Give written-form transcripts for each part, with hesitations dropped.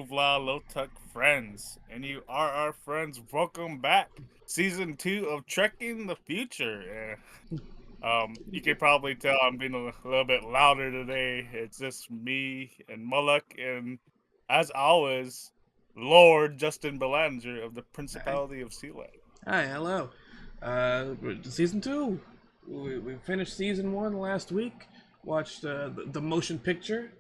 Uvla Lotuk friends, and you are our friends. Welcome back, season 2 of Trekking the Future. You can probably tell I'm being a little bit louder today. It's just me and Mullock, and as always, Lord Justin Belanger of the Hi. Principality of Sea Life. Hi, hello. Season 2. We finished season 1 last week. Watched the motion picture.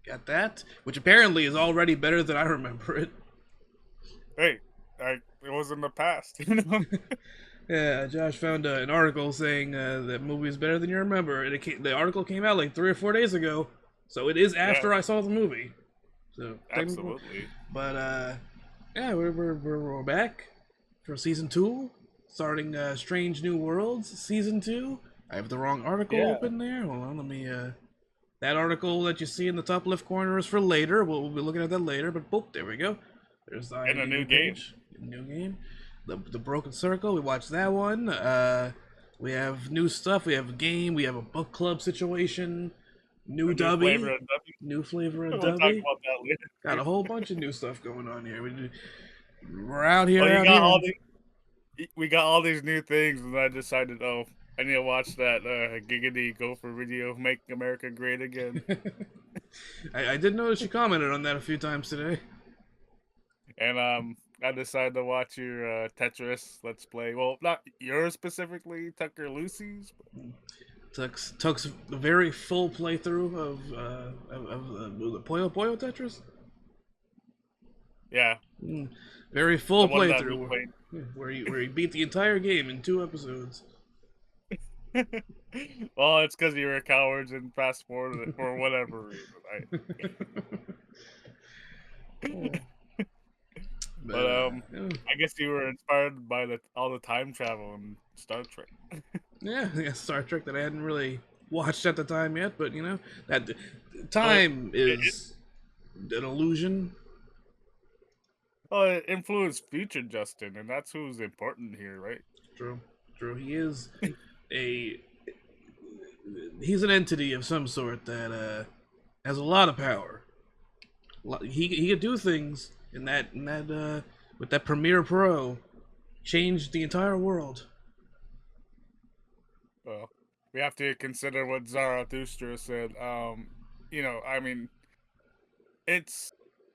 Got that. Which apparently is already better than I remember it. Hey, it was in the past, you know. Yeah, Josh found an article saying that movie is better than you remember. And the article came out like 3 or 4 days ago. So it is Yeah, after I saw the movie. So, technical. absolutely. But, yeah, we're back for season 2. Starting Strange New Worlds season 2. I have the wrong article Yeah, open there. Hold on, let me. That article that you see in the top left corner is for later. We'll be looking at that later. But boop, there we go. There's the in a new IMDb game. page. New game. The Broken Circle. We watched that one. We have new stuff. We have a game. We have a book club situation. New A new flavor Dubby. of W. New flavor of We'll talk Dubby. about that Got later. a whole bunch of new stuff going on here. We're out Well, here, you out got here. all we got all these new things, and I decided, oh, I need to watch that Giggity Gopher video, "Make America Great Again," I did notice you commented on that a few times today. and I decided to watch your Tetris Let's Play. Well, not yours specifically, Tucker Lucy's. Took a very full playthrough of the Puyo Puyo Tetris. Yeah, Very the full one that we playthrough played. where he beat the entire game in 2 episodes. Well, it's because you were cowards and fast forwarded it for whatever reason. But But I guess you were inspired by all the time travel in Star Trek. yeah, Star Trek that I hadn't really watched at the time yet, but that Well, time it is an illusion. well, it influenced future Justin, and that's who's important here, right? True, true. A he's an entity of some sort that has a lot of power. He could do things in that with that Premiere Pro, changed the entire world. Well, we have to consider what Zarathustra said. I mean, it's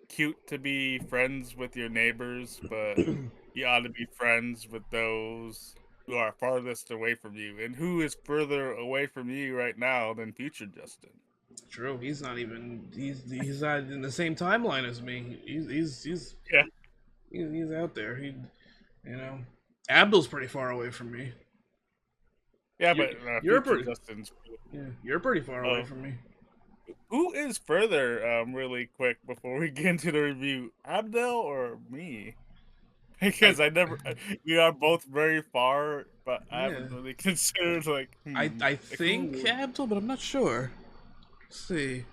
cute to be friends with your neighbors, but you ought to be friends with those who are farthest away from you. And who is further away from you right now than future Justin? True, he's not even he's not in the same timeline as me. Yeah, He's out there. You know, Abdul's pretty far away from me. yeah, You're but you're future pretty Justin's. yeah you're pretty far away Uh, from me. who is further? Really quick before we get into the review, Abdel or me? I Because we are both very far, but I yeah haven't really considered I like who think would. Abdul, but I'm not sure. Let's see.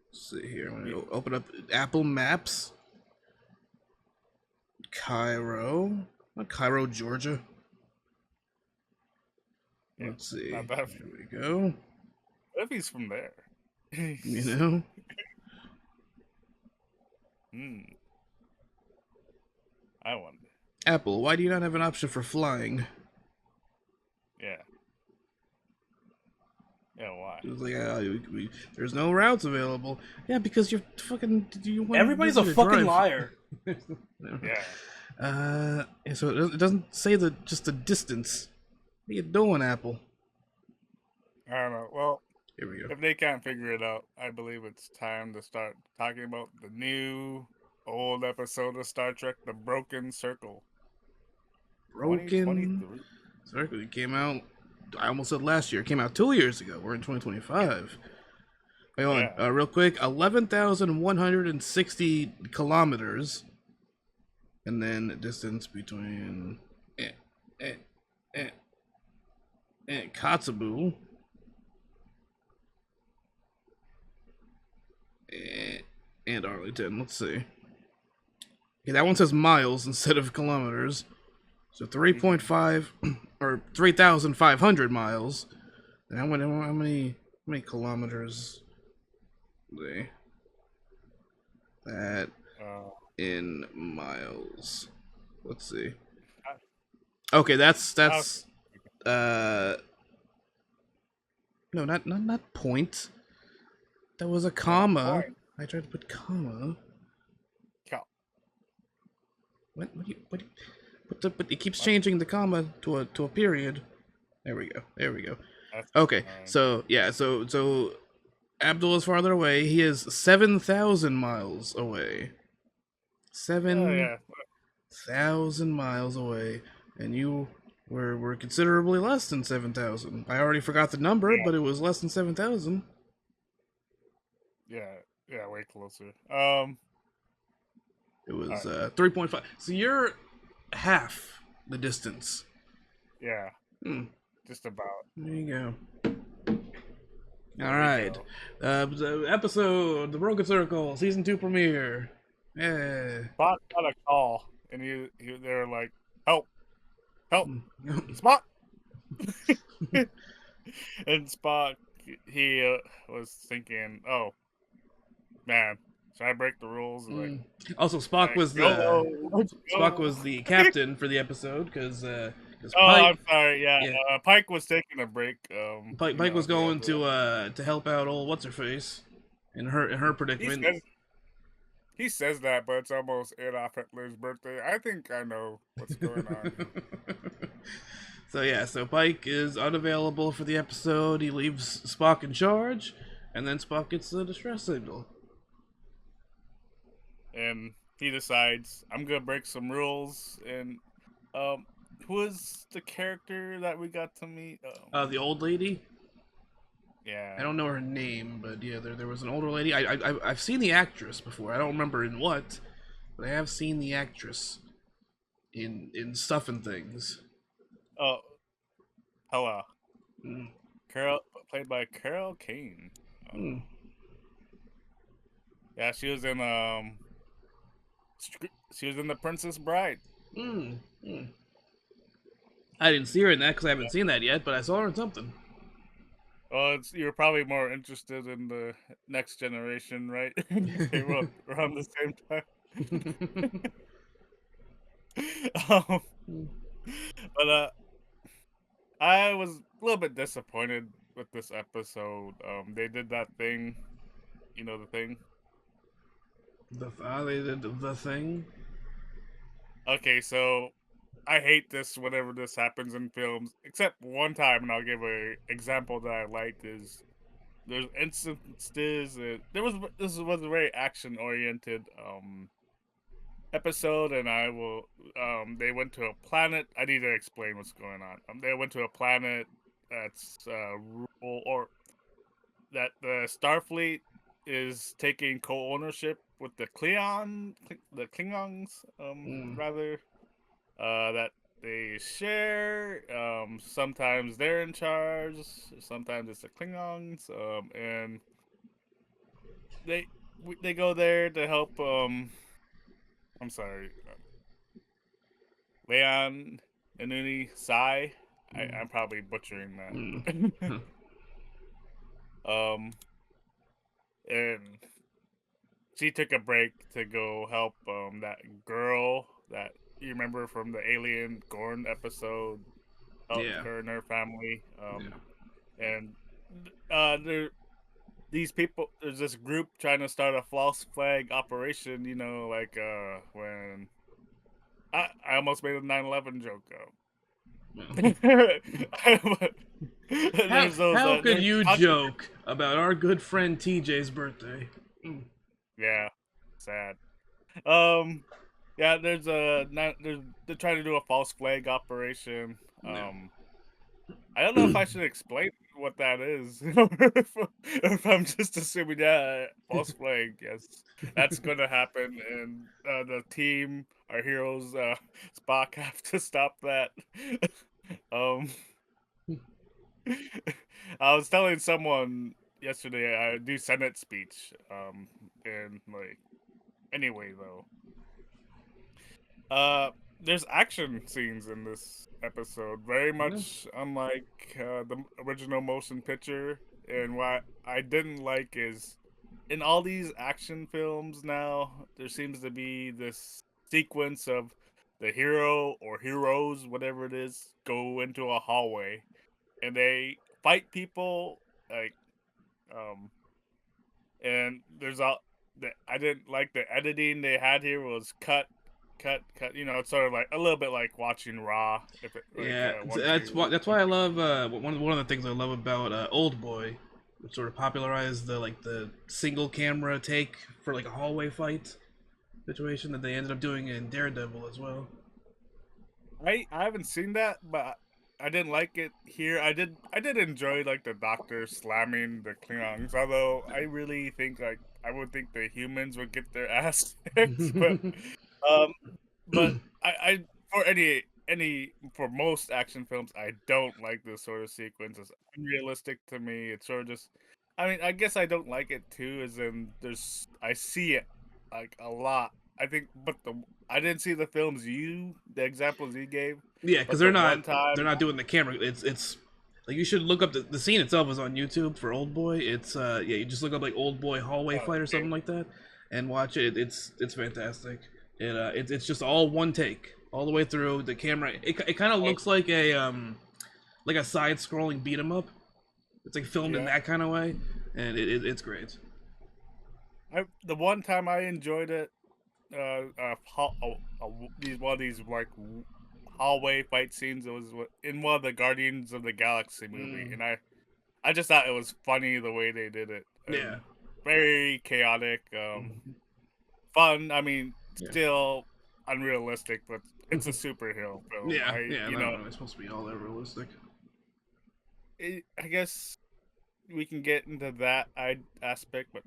Let's see here. I'm gonna open up Apple Maps. Cairo, not Cairo, Georgia. Yeah, Let's see. not that. Here we go. What if he's from there? You know, Hmm, I wonder. Apple. Why do you not have an option for flying? Yeah, yeah. Why? It was like, there's no routes available. Yeah, because you're fucking. You want Everybody's a to fucking drive. liar. Yeah. And so it doesn't say just the distance. What are you doing, Apple? I don't know. Well, Here we go. if they can't figure it out, I believe it's time to start talking about the new old episode of Star Trek, The Broken Circle, Broken 2023. Circle. It came out. I almost said last year. It came out 2 years ago. We're in 2025. Wait, hold on. Yeah. Real quick. 11,160 kilometers, and then distance between eh, eh, eh, Kotzebue and Arlington. Let's see. Okay, that one says miles instead of kilometers. So 3.5 or 3,500 miles. And how many kilometers? They that Uh, in miles? Let's see. I, Okay, that's I was that's uh no, not point. That was a no, not comma. point. I tried to put comma. Cal- What but it keeps What? changing the comma to a period. There we go. There we go. That's Okay, annoying. so yeah, so Abdul is farther away. He is 7,000 miles away. Oh Seven yeah, thousand miles away, and you were considerably less than 7,000. I already forgot the number, yeah, but it was less than 7,000. yeah, yeah. Way closer. It All was right. 3.5. So you're half the distance. Yeah, Hmm. just about. There you go. All There we right. go. The episode, The Broken Circle, season 2 premiere. Yeah. Spot got a call, and they were like, "Help, help, Hmm. Spot!" And Spock, he was thinking, "Oh man, should I break the rules?" Also, Spock was the YOLO, let's Spock go. was the captain for the episode because Oh, I'm Pike, sorry. Yeah, yeah, Pike was taking a break. Pike was He had going to help out old what's her face in her he predicament. says he says that, but it's almost Adolf Hitler's birthday. I think I know what's going on. So yeah, so Pike is unavailable for the episode. He leaves Spock in charge, and then Spock gets the distress signal. And he decides I'm gonna break some rules. And um, who is the character that we got to meet? The old lady. I Yeah. don't know her name, but yeah, there was an older lady. I've seen the actress before. I don't remember in what, but I have seen the actress in stuff and things. Oh, Hella. Mm. Carol, played by Carol Kane. Mm. Yeah, she was in The Princess Bride. Mm. Mm. I didn't see her in that because I haven't seen that yet, but I saw her in something. Well, you're probably more interested in the Next Generation, right? They came up around the same time. um, but I was a little bit disappointed with this episode. They did that thing, the thing. They did the thing. Okay, so I hate this whenever this happens in films, except one time, and I'll give a example that I liked is there's instances that this was a very action oriented episode, and I will they went to a planet. I need to explain what's going on. They went to a planet that's rule or that the Starfleet is taking co-ownership with the Klingons, Mm. rather, that they share. Sometimes they're in charge, sometimes it's the Klingons, and they they go there to help. I'm sorry, Leon Nanuni Sai. I'm probably butchering Mm. that. um, and she took a break to go help that girl that you remember from the Alien Gorn episode. Help Yeah. her and her family. Yeah. And there these people. There's this group trying to start a false flag operation. Like when I almost made a 9/11 joke. There's those. How could There's you controversy. joke about our good friend TJ's birthday? Mm. Yeah, sad. Um, yeah. There's a not. There's they're trying to do a false flag operation. Yeah. I don't know if I should explain what that is, if I'm just assuming, yeah, false flag. Yes, that's gonna happen, and the team, our heroes, Spock, have to stop that. um, I was telling someone yesterday I do Senate speech, and like anyway though, there's action scenes in this episode, very Yeah. much unlike the original motion picture. And what I didn't like is in all these action films now, there seems to be this sequence of the hero or heroes, whatever it is, go into a hallway and they fight people like um and there's all the I didn't like the editing they had here was cut. You know, it's sort of like a little bit like watching Raw if it like Yeah, that's why I love one of the things I love about Old Boy, which sort of popularized the the single camera take for like a hallway fight situation that they ended up doing in Daredevil as well. I haven't seen that, but I didn't like it here. I did enjoy like the doctor slamming the Klingons, although I really think like I would think the humans would get their ass kicked, um but I for any for most action films, I don't like this sort of sequence. It's unrealistic to me. It's sort of just I mean, I guess I don't like it too, as in there's I see it like a lot. I think but I didn't see the examples you gave, Yeah, because but the one they're time not doing the camera. It's like you should look up the scene itself is on YouTube for Old Boy. It's yeah, you just look up like Old Boy hallway oh, fight or okay. something like that, and watch it. It's fantastic. It's just all one take all the way through. The camera it kind of Oh, looks like a side scrolling beat 'em up. It's like filmed in yeah. that kind of way, and it's great. The one time I enjoyed it these one of these like hallway fight scenes. It was in one of the Guardians of the Galaxy movie, Mm, and I just thought it was funny the way they did it yeah. and very chaotic, Mhm. fun. I mean, Yeah. still unrealistic, but it's a superhero film. Yeah, yeah, You not know, really supposed to be all that realistic. I guess we can get into that aspect, but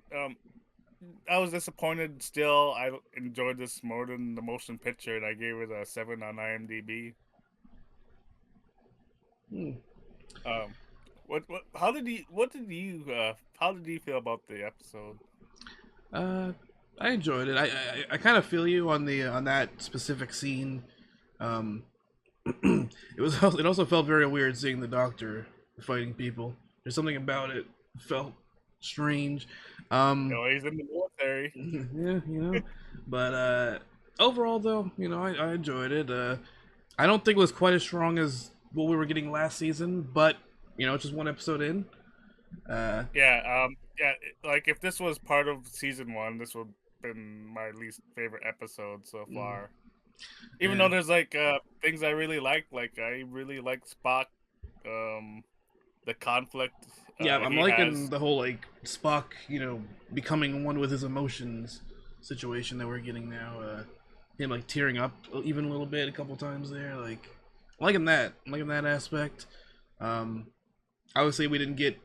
I was disappointed. Still, I enjoyed this more than the motion picture, and I gave it a 7 on IMDb. Hmm. Um, how did how did you feel about the episode? Uh, I enjoyed it. I kind of feel you on the on that specific scene. Um, it also felt very weird seeing the doctor fighting people. There's something about it felt strange. You Um, know, he's in the military. yeah, you know, but overall though, you know, I enjoyed it. I don't think it was quite as strong as what we were getting last season, but you know, it's just one episode in. Uh, Yeah. Like if this was part of season one, this would have been my least favorite episode so mm, far. Even though yeah. there's like things I really like I really like Spock, um, the conflict Yeah, I'm he liking has. the whole like Spock, you know, becoming one with his emotions situation that we're getting now. Him like tearing up even a little bit a couple times there. Like, I'm liking that aspect. Um, Obviously we didn't get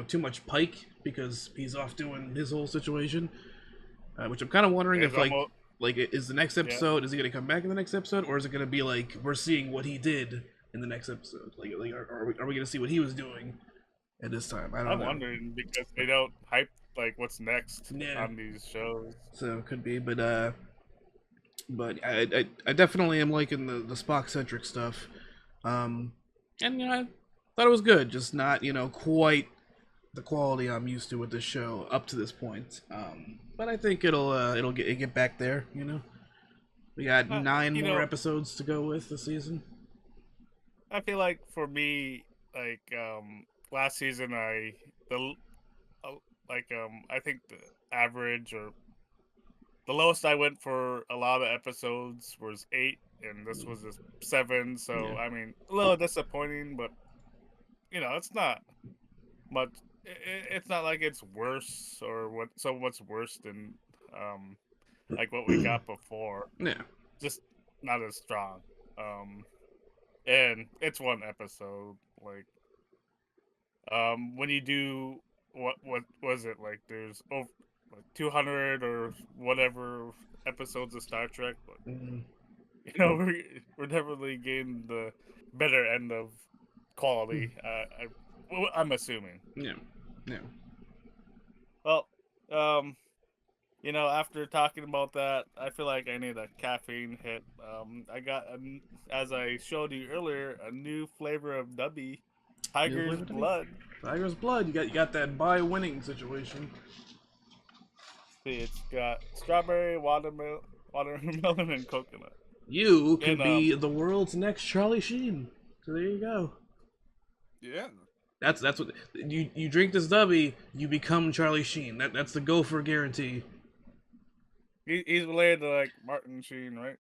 too much Pike because he's off doing his whole situation, which I'm kind of wondering Is if almost is the next yeah. episode is he gonna come back in the next episode or is it gonna be like we're seeing what he did in the next episode? Like are we gonna see what he was doing at this time? I don't I'm know. wondering because they don't hype like what's next Yeah, on these shows. so it could be, but I definitely am liking the Spock centric stuff. Um, and I thought it was good, just not quite the quality I'm used to with this show up to this point. But I think it'll get back there. We got Uh, 9 you more know, episodes to go with this season. I feel like for me, like last season, the uh, I think the average or the lowest I went for a lot of episodes was 8, and this was a 7. Yeah. So I mean, a little disappointing, but it's not much. It's not like it's worse or what's worse than um like what we got before. Yeah. Just not as strong. And it's one episode. Like when you do what was it like? There's over like 200 or whatever episodes of Star Trek. But, Mhm. we're definitely getting the better end of quality. I'm assuming. Yeah. Yeah. Well, um, after talking about that, I feel like I need a caffeine hit. I got, as I showed you earlier, a new flavor of Dubby, You Tiger's flavor to me? Blood. Tiger's blood. You got that by winning situation. See, it's got strawberry, watermelon, and coconut. You And could be the world's next Charlie Sheen. So there you go. yeah, That's what you drink this dubby, you become Charlie Sheen. That's the Gopher guarantee. he's related to like Martin Sheen, right?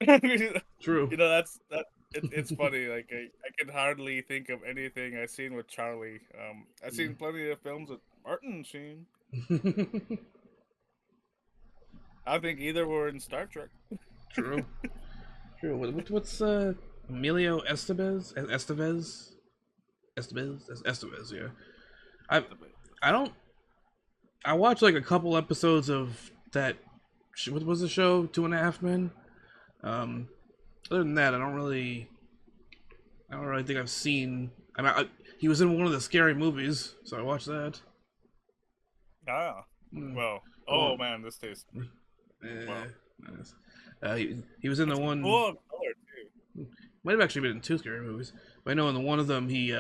True. That's that. It's funny. Like I can hardly think of anything I've seen with Charlie. I've seen plenty of films with Martin Sheen. I think either were in Star Trek. True. True. What's Emilio Estevez? Yeah. I I don't. I watched like a couple episodes of that. What was the show? 2.5 Men. Um, Other than that, I don't really think I've seen. He was in one of the scary movies, so I watched that. Ah, Mm, well. the Oh one, man, this tastes eh, well. nice. He was in the It's one. full of color too. Might have actually been in two scary movies, but I know in the one of them he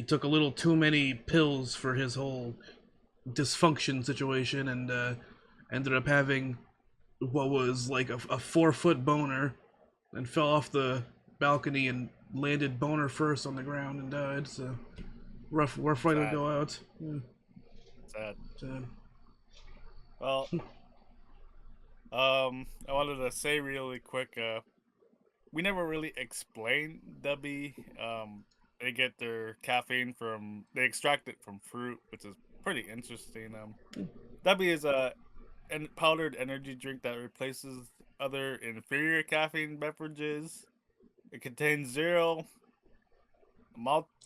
took a little too many pills for his whole dysfunction situation and ended up having what was like a 4 foot boner and fell off the balcony and landed boner first on the ground and died. So rough way to Sad, go out. Yeah, sad. sad. Well, I wanted to say really quick. We never really explained Dubby. They get their caffeine from they extract it from fruit, which is pretty interesting. Dubby is a powdered energy drink that replaces other inferior caffeine beverages. It contains zero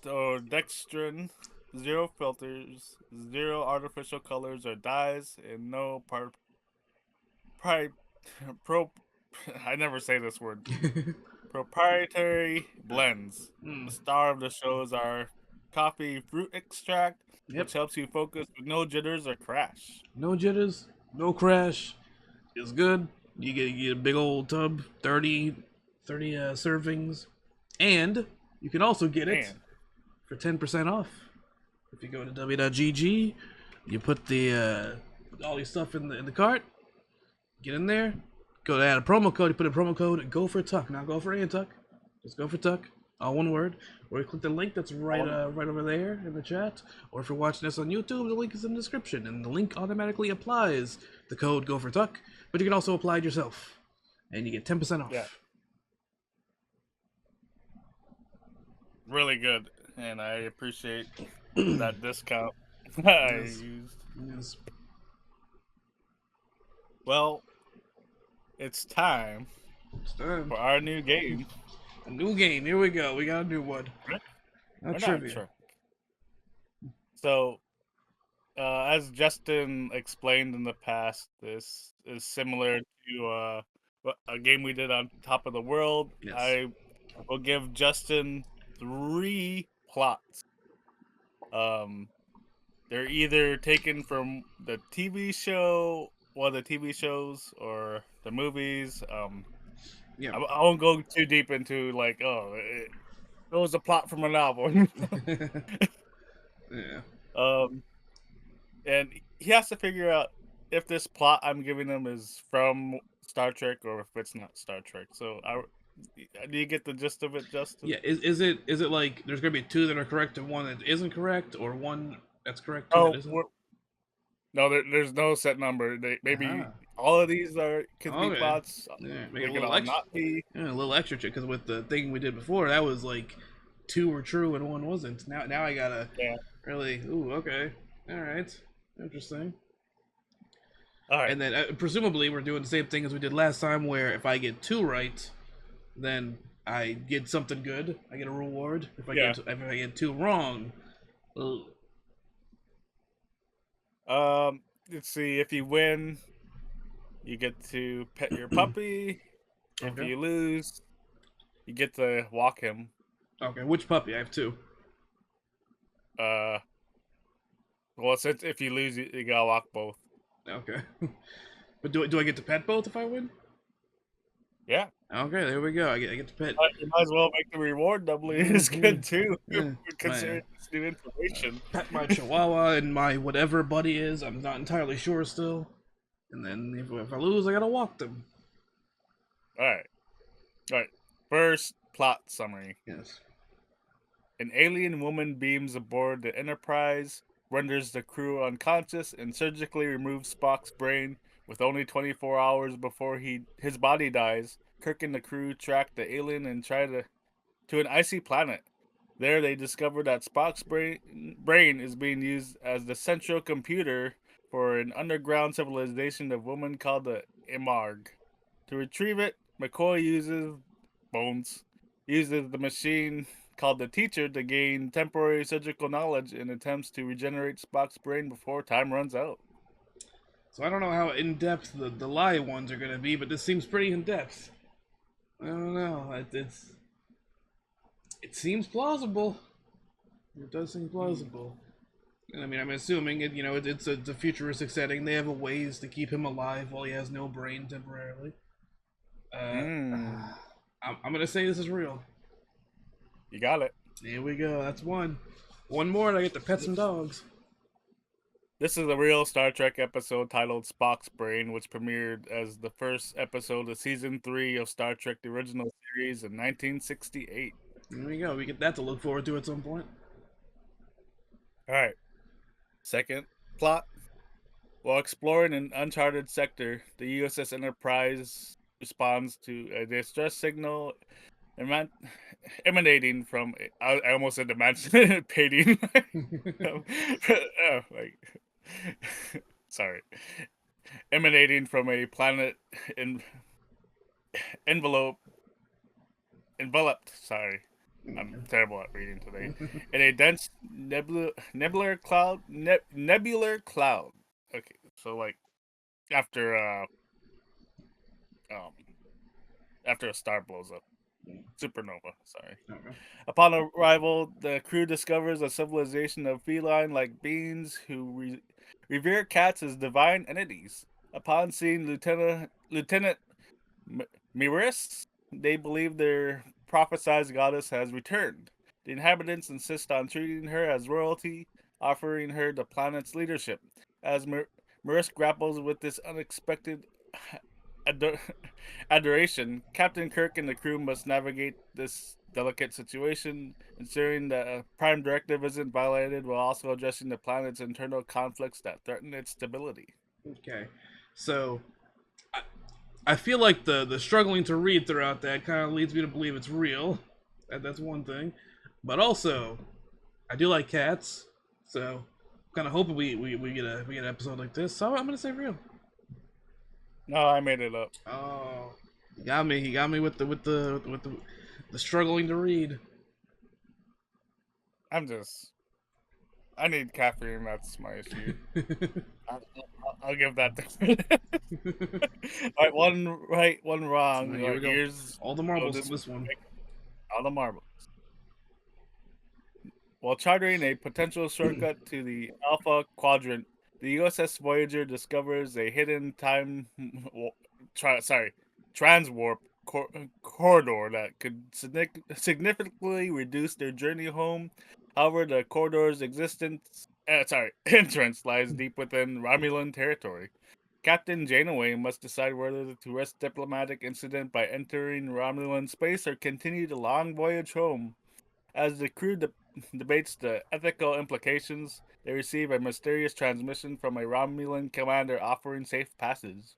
maltodextrin, zero filters, zero artificial colors or dyes, and no pri- pro. I never say this word. Proprietary blends. Mm. The star of the show is our coffee fruit extract, Yep. which helps you focus with no jitters or crash. No jitters, no crash. It's good. You get a big old tub, 30 servings, and you can also get it Man, for 10% off. If you go to w.gg, you put the all your stuff in the cart, get in there, go to add a promo code, you put a promo code Gopher Tuck, not Gopher and Tuck, just Gopher Tuck, all one word. Or you click the link that's right over there in the chat. Or if you're watching this on YouTube, the link is in the description, and the link automatically applies the code Gopher Tuck. But you can also apply it yourself, and you get 10% yeah, off. really good, and I appreciate that discount I Yes, used. yes. Well, it's time It's time. for our new game. A new game. Here we go. We got a new one. A We're not trivia. sure. So, as Justin explained in the past, this is similar to a game we did on Top of the World. Yes. I will give Justin 3 plots. Um, they're either taken from the TV show, one of the TV shows, or the movies. Yeah. I won't go too deep into like, it was a plot from a novel. Yeah. um, and he has to figure out if this plot I'm giving him is from Star Trek or if it's not Star Trek. So, do you get the gist of it, Justin? Yeah. Is it like there's gonna be two that are correct and one that isn't correct, or one that's correct, two that Oh, isn't? no, there's no set number. Maybe Ah. all of these are could be Okay. plots. Yeah. Make it They a could little all extra. not be. Yeah, a little extra because with the thing we did before, that was like two were true and one wasn't. Now I gotta Yeah. really. Ooh. Okay. All right. Interesting. All right. And then presumably we're doing the same thing as we did last time, where if I get two right, then I get something good. I get a reward. Yeah. If I get two wrong, ugh. Let's see. If you win, you get to pet your puppy. If Okay. you lose, you get to walk him. Okay. Which puppy? I have two. Uh, well, since if you lose, you gotta walk both. Okay. But do I get to pet both if I win? Yeah. Okay. There we go. I get to pet. You might as well make the reward doubly as Mm-hmm. good too, Yeah. My considering this new information. pet my Chihuahua and my whatever buddy is. I'm not entirely sure still. and then if I lose, I gotta walk them. All right. All right. First plot summary. Yes. An alien woman beams aboard the Enterprise, renders the crew unconscious, and surgically removes Spock's brain. With only 24 hours before his body dies, Kirk and the crew track the alien and try to an icy planet. There, they discover that Spock's brain is being used as the central computer for an underground civilization of women called the Imarg. To retrieve it, McCoy uses the machine called the Teacher to gain temporary surgical knowledge and attempts to regenerate Spock's brain before time runs out. So I don't know how in depth the lie ones are gonna be, but this seems pretty in depth. I don't know. It seems plausible. It does seem plausible. And I mean, I'm assuming it. It's a futuristic setting. They have a ways to keep him alive while he has no brain temporarily. Uh, Hmm, I'm gonna say this is real. you got it. Here we go. That's one. One more, and I get to pet some dogs. This is a real Star Trek episode titled Spock's Brain, which premiered as the first episode of season 3 of Star Trek the original series in 1968. Here we go. We get that to look forward to at some point. All right. Second plot. While exploring an uncharted sector, the USS Enterprise responds to a distress signal eman- emanating from. I almost said emancipating. Oh, like, sorry. Emanating from a planet in, envelope enveloped. Sorry, I'm terrible at reading today. In a dense nebular cloud. Okay, so like after um after a star blows up, supernova. Sorry. Okay. Upon arrival, the crew discovers a civilization of feline-like beings who revere cats as divine entities. Upon seeing Lieutenant Miris, they believe their prophesied goddess has returned. The inhabitants insist on treating her as royalty, offering her the planet's leadership. As Miris grapples with this unexpected ador- adoration, Captain Kirk and the crew must navigate this delicate situation, ensuring that a prime directive isn't violated while also addressing the planet's internal conflicts that threaten its stability. Okay. So I feel like the struggling to read throughout that kind of leads me to believe it's real. That's one thing, but also I do like cats, so kind of hoping we get an episode like this. So I'm gonna say real. No, I made it up. Oh, he got me. He got me with the struggling to read. I'm just. I need caffeine. That's my issue. I'll give that to. All right, one right, one All wrong. right, All here we right, go. here's All the oh, marbles on this this one. all the marbles. While chartering a potential shortcut to the Alpha Quadrant, the USS Voyager discovers a hidden sorry, transwarp corridor that could significantly reduce their journey home. However, the corridor's entrance lies deep within Romulan territory. Captain Janeway must decide whether to risk diplomatic incident by entering Romulan space or continue the long voyage home. As the crew debates the ethical implications, they receive a mysterious transmission from a Romulan commander offering safe passage,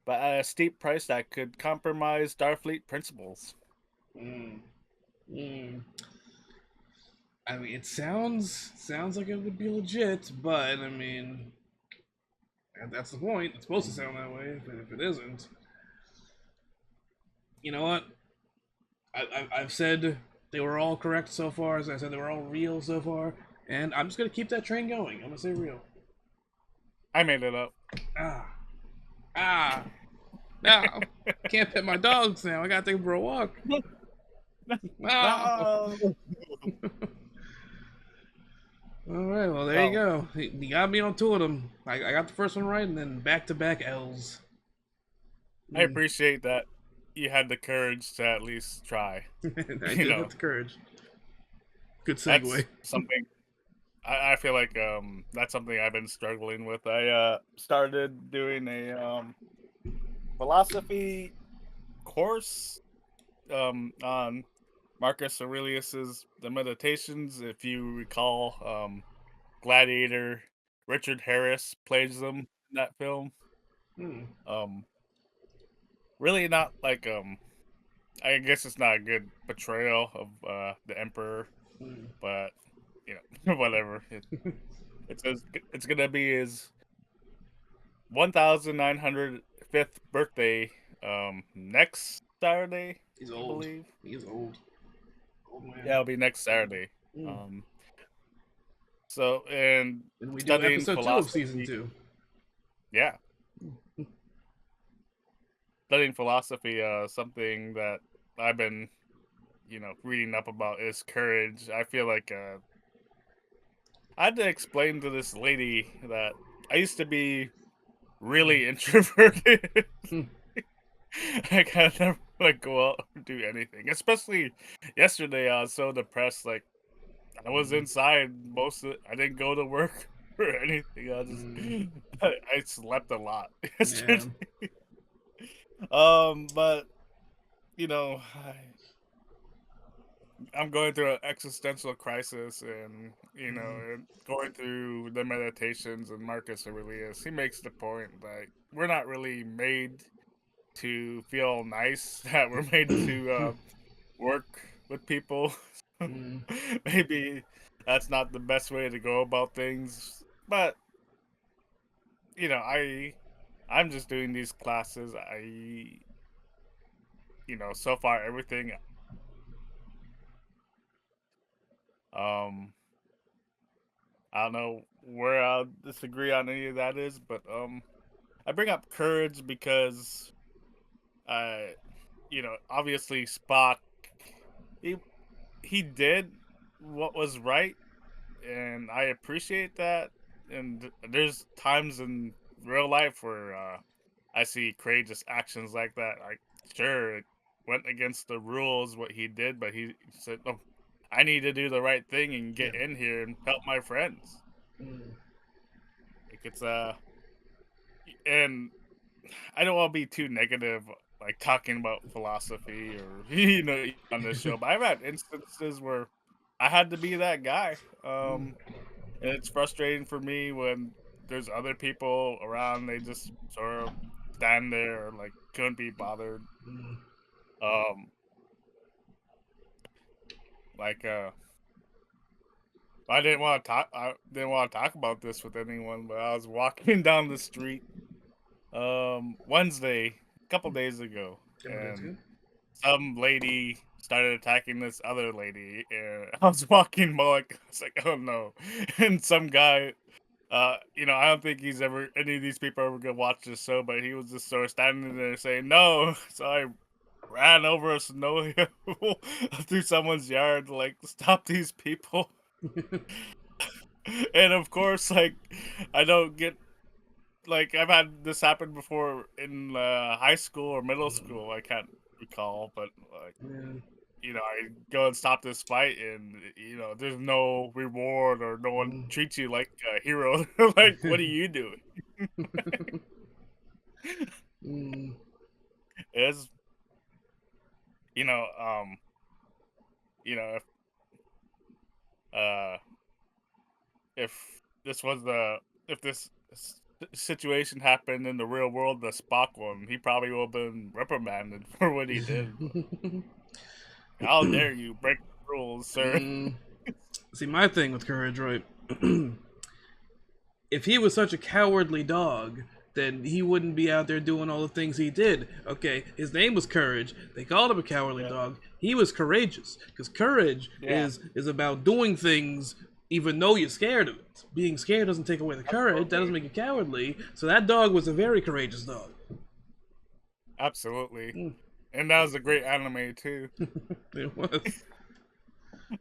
but at a steep price that could compromise Starfleet principles. Mm. Mm. I mean, it sounds like it would be legit, but I mean, that's the point. It's supposed to sound that way. If it isn't, you know what? I've said they were all correct so far. As I said, they were all real so far, and I'm just gonna keep that train going. I'm gonna say real. I made it up. Ah, ah. Now can't pet my dogs now. I gotta take them for a walk. No. No. All right, well there you Well, go. You got me on two of them. I got the first one right, and then back to back L's. I Mm. appreciate that you had the courage to at least try. I You did know, have the courage. Good that's segue. something. I feel like that's something I've been struggling with. I started doing a philosophy course on Marcus Aurelius's The Meditations. If you recall, Gladiator, Richard Harris plays them in that film. Hmm. Um, really not like I guess it's not a good portrayal of the emperor, Hmm. but you know whatever. It's his, it's gonna be his 1905th birthday next Saturday, He's I old. believe. He's old. Old man. Yeah, it'll be next Saturday. Hmm. So and And we do studying episode 2 of season philosophy. 2. Yeah, studying philosophy. Something that I've been reading up about is courage. I feel like I had to explain to this lady that I used to be really introverted. Hmm. I kind of never like go out or do anything. Especially yesterday, I was so depressed. Like I was Hmm. inside most of. I didn't go to work or anything. I just Hmm. I slept a lot Yeah. yesterday. But you know, I'm going through an existential crisis, and Hmm. and going through the meditations and Marcus Aurelius. He makes the point that we're not really made to feel nice; that we're made to work with people. Hmm. Maybe that's not the best way to go about things, but I'm just doing these classes. So far everything. Um, I don't know where I'll disagree on any of that is, but I bring up courage because I, obviously Spock, he he did what was right, and I appreciate that. And there's times in real life where I see courageous actions like that. Like, sure, it went against the rules what he did, but he said, "No, I need to do the right thing and Yeah. get in here and help my friends." Hmm. Like it's and I don't want to be too negative, like talking about philosophy or on this show, but I've had instances where I had to be that guy. And it's frustrating for me when there's other people around, they just sort of stand there or like couldn't be bothered. Hmm. Um, like I didn't want to talk. I didn't want to talk about this with anyone, but I was walking down the street Wednesday, a couple days ago, Couple days and ago. some lady started attacking this other lady, and I was walking by, like, I was like, oh no, and some guy. I don't think he's ever any of these people are ever gonna watch this show, but he was just sort of standing there saying no. So I ran over a snow hill through someone's yard to like stop these people. And of course, like I don't get like I've had this happen before in high school or middle Hmm. school. I can't recall, but like Yeah. I go and stop this fight, and there's no reward or no one Hmm. treats you like a hero. Like, what are you doing? Hmm. It's you know, if uh if this was the if this situation happened in the real world, the Spock one, he probably would have been reprimanded for what he did. But how dare you break the rules, sir? Mm. See, my thing with courage, right? If he was such a cowardly dog, then he wouldn't be out there doing all the things he did. Okay, his name was Courage. They called him a cowardly Yeah, dog. He was courageous because courage yeah, is about doing things even though you're scared of it. Being scared doesn't take away the courage. That doesn't absolutely, make you cowardly. So that dog was a very courageous dog. absolutely, Mm, and that was a great anime too. it was.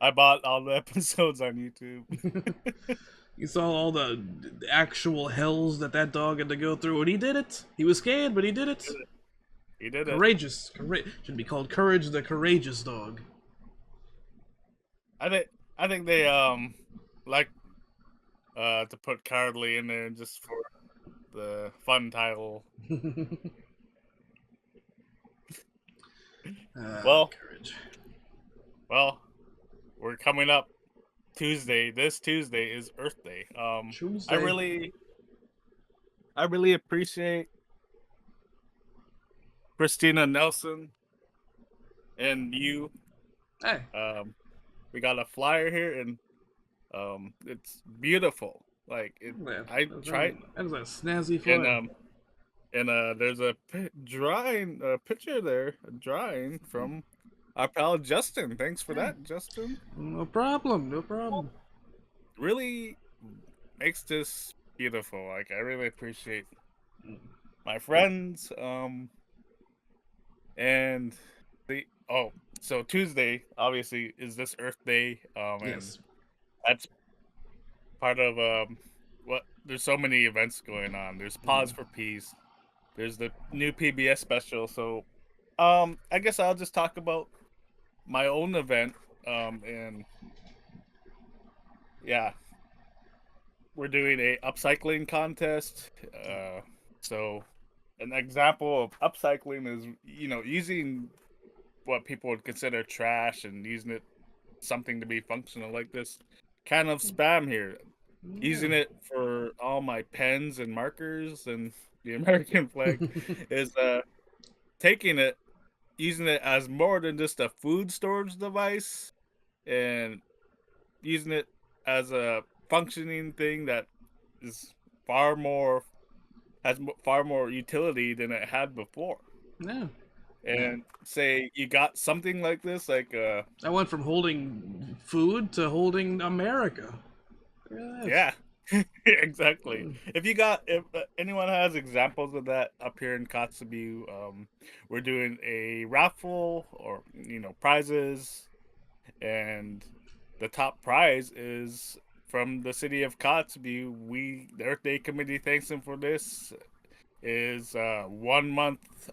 I bought all the episodes on YouTube. You saw all the actual hells that dog had to go through, and he did it. He was scared, but he did He did it. it. He did it. Courageous. Should be called Courage the Courageous Dog. I think they like. to put cowardly in there just for the fun title. Well, Courage. well, we're coming up Tuesday. This Tuesday is Earth Day. I Tuesday. really, I really appreciate Christina Nelson and you. Hey, Um, we got a flyer here, and it's beautiful. Like it, that, I tried, that is a snazzy and flyer. there's a drawing, a picture there, a drawing from our pal Justin. Thanks for Hey, that, Justin. no problem, no problem. Really makes this beautiful. Like I really appreciate my friends. And the so Tuesday obviously is this Earth Day. And Yes. that's part of what there's so many events going on. There's Pause for Peace. There's the new PBS special. So I guess I'll just talk about my own event. And yeah, we're doing a upcycling contest. So an example of upcycling is, using what people would consider trash and using it something to be functional, like this kind of spam here. Yeah. Using it for all my pens and markers and the American flag is taking it, using it as more than just a food storage device, and using it as a functioning thing that is far more far more utility than it had before. Yeah. Yeah. And say you got something like this, like I went from holding food to holding America. Look at this. yeah, exactly. If anyone has examples of that up here in Kotzebue, we're doing a raffle or prizes, and the top prize is from the city of Kotzebue. The Earth Day Committee thanks them for this. Is 1 month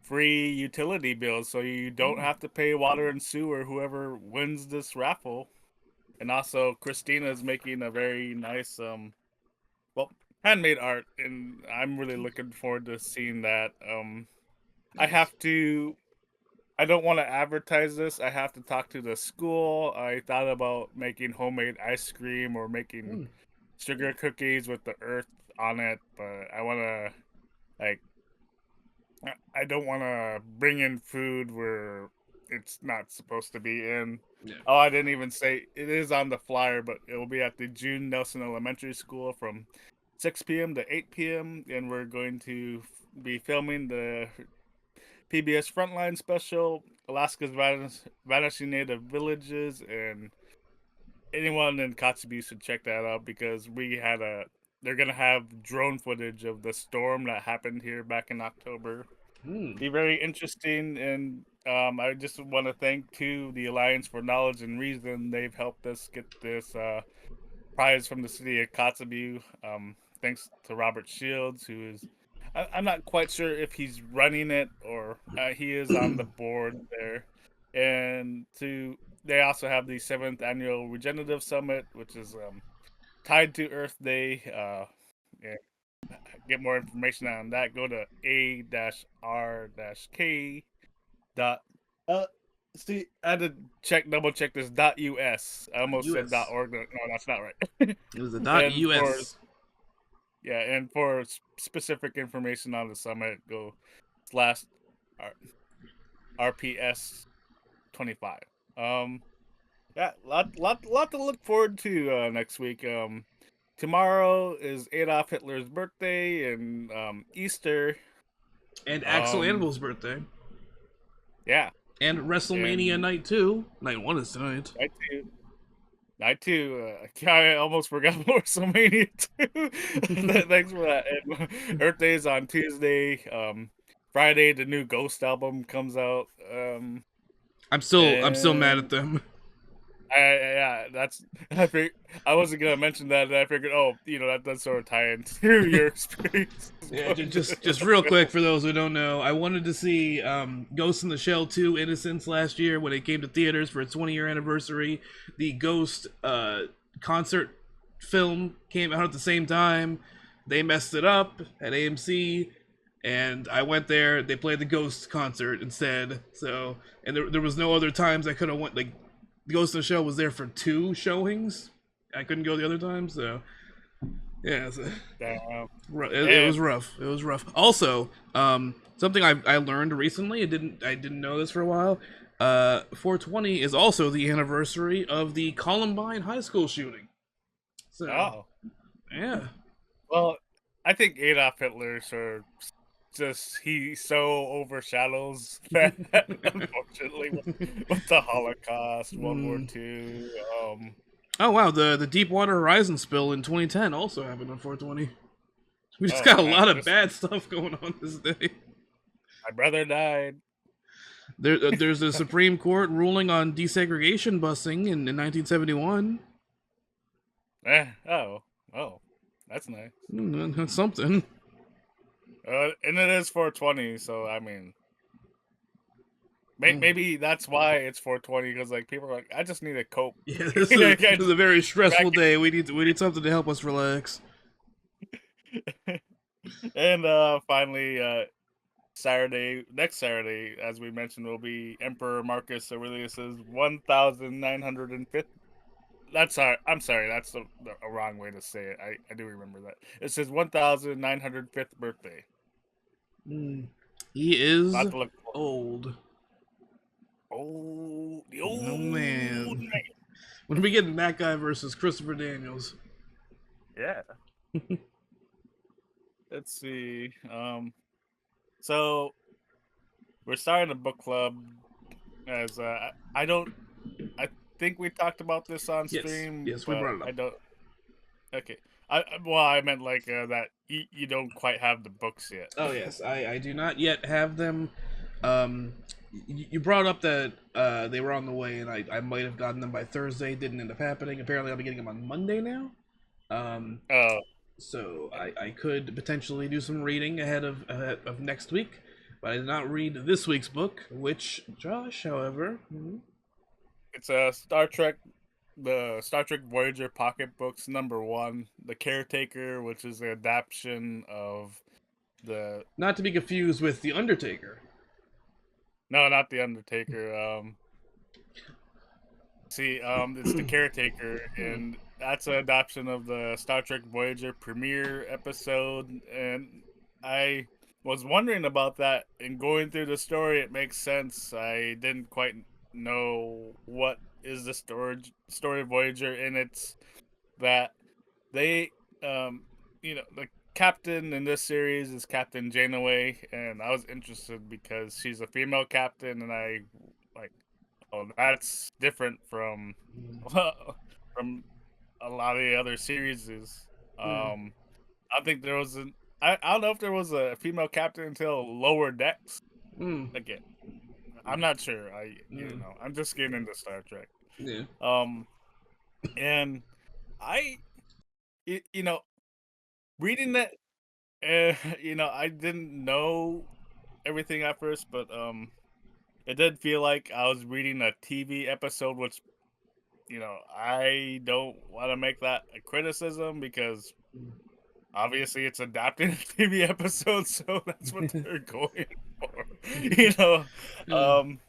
free utility bills, so you don't Mm, have to pay water and sewer. Whoever wins this raffle, and also Christina is making a very nice well, handmade art, and I'm really looking forward to seeing that. I nice. have to. I don't want to advertise this. I have to talk to the school. I thought about making homemade ice cream or making Mm, sugar cookies with the earth on it, but I want to like I don't want to bring in food where it's not supposed to be in. yeah. Oh, I didn't even say it is on the flyer, but it will be at the June Nelson Elementary School from 6 p.m. to 8 p.m. And we're going to be filming the PBS Frontline special, Alaska's Vanishing Native Villages, and anyone in Kotzebue should check that out because they're gonna have drone footage of the storm that happened here back in October. Mm, Be very interesting, and I just want to thank too the Alliance for Knowledge and Reason. They've helped us get this prize from the city of Kotzebue. Thanks to Robert Shields, who is I'm not quite sure if he's running it or he is on the board there. And to they also have the seventh annual Regenerative Summit, which is tied to Earth Day. Yeah, get more information on that. Go to a-r-k dot. Uh, see, I had to double check this dot us. I almost said dot US. org. No, that's not right. It was the and for .us. Yeah, and for specific information on the summit, go slash RPS 25. Um, yeah, lot to look forward to next week. Tomorrow is Adolf Hitler's birthday and Easter. And Axel Um, Anvil's birthday. yeah, And WrestleMania and Night 2. Night 1 is tonight. night two, night two. I almost forgot WrestleMania too. Thanks for that. And Earth Day is on Tuesday. Friday the new Ghost album comes out. I'm still mad at And them. yeah, that's I wasn't gonna mention that, and I figured, oh, that does sort of tie into your experience Yeah, going to just real quick for those who don't know, I wanted to see Ghost in the Shell 2 Innocence last year when it came to theaters for its 20-year anniversary. The Ghost concert film came out at the same time. They messed it up at AMC, and I went there. They played the Ghost concert instead. So, and there was no other times I could have went. Like, the Ghost in the Shell was there for 2 showings. I couldn't go the other time. So, yeah, so, Damn. it was And rough. It was rough. Also, something I learned recently. I didn't know this for a while. 420 is also the anniversary of the Columbine High School shooting. So, oh, yeah. well, I think Adolf Hitler sort of just he so overshadows that, unfortunately, with the Holocaust, World War Mm. II. Oh wow, the Deepwater Horizon spill in 2010 also happened on 420. We just Oh got a lot man, of this bad stuff going on this day. my brother died. There's a Supreme Court ruling on desegregation busing in 1971. Oh, oh, that's nice. That's something. And it is 420, so I mean, Mm. maybe that's why it's 420 because like people are like, I just need to cope. Yeah, this is, Like, this is a very stressful back day. We need something to help us relax. and finally, next Saturday, as we mentioned, will be Emperor Marcus Aurelius's 1905th. I'm sorry, that's a wrong way to say it. I do remember that. It says 1905th birthday. Mm. He is Not to look for old. the Oh old man. man. When are we getting that guy versus Christopher Daniels? Yeah. Let's see. So we're starting a book club. As I don't, I think we talked about this on Yes, stream, yes, we but brought it I up. don't. Okay. Well, I meant like that you don't quite have the books yet. Oh yes, I do not yet have them. You brought up that they were on the way, and I might have gotten them by Thursday. Didn't end up happening. Apparently, I'll be getting them on Monday now. Um, Oh, so I could potentially do some reading ahead of next week, but I did not read this week's book, which Josh, however, it's a the Star Trek Voyager pocket books #1, The Caretaker, which is an adaptation of the not to be confused with the Undertaker. no, not the Undertaker. It's The Caretaker, Hmm. and that's an adaptation of the Star Trek Voyager premiere episode. And I was wondering about that, and going through the story, it makes sense. I didn't quite know what is the story of Voyager, and it's that they, the captain in this series is Captain Janeway, and I was interested because she's a female captain, and I like, oh, that's different from from a lot of the other series. Hmm. I think there was I don't know if there was a female captain until Lower Decks. Hmm. Again, I'm not sure. Hmm. I'm just getting into Star Trek. Yeah. Um, and I, you know, reading that, I didn't know everything at first, but it did feel like I was reading a TV episode, which I don't want to make that a criticism because obviously it's adapting a TV episode, so that's what they're going for. you know, Hmm. um,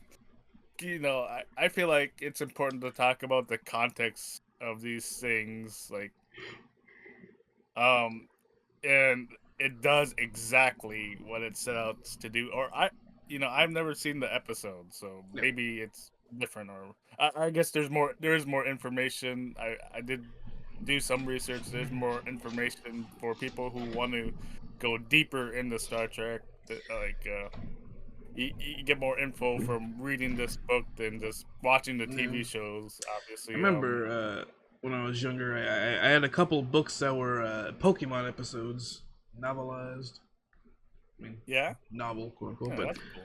I feel like it's important to talk about the context of these things, like, um, and it does exactly what it set out to do. Or I've never seen the episode, so Yeah. maybe it's different. Or I guess there is more information. I did do some research. There's more information for people who want to go deeper into Star Trek. You get more info from reading this book than just watching the Yeah. TV shows. I Obviously, remember when I was younger, I had a couple books that were Pokemon episodes, novelized. I mean, yeah, novel, quote unquote. yeah, But that's cool.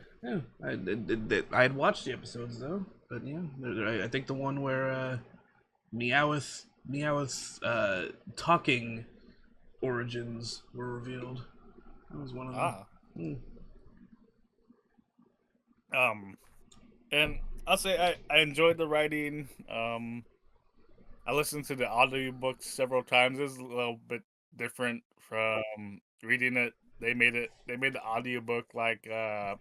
yeah, I had watched the episodes though. But yeah, I think the one where Meowth's talking origins were revealed. That was one of them. Ah, Hmm. um, and I'll say I enjoyed the writing. I listened to the audiobooks several times. It's a little bit different from reading it. They made the audiobook like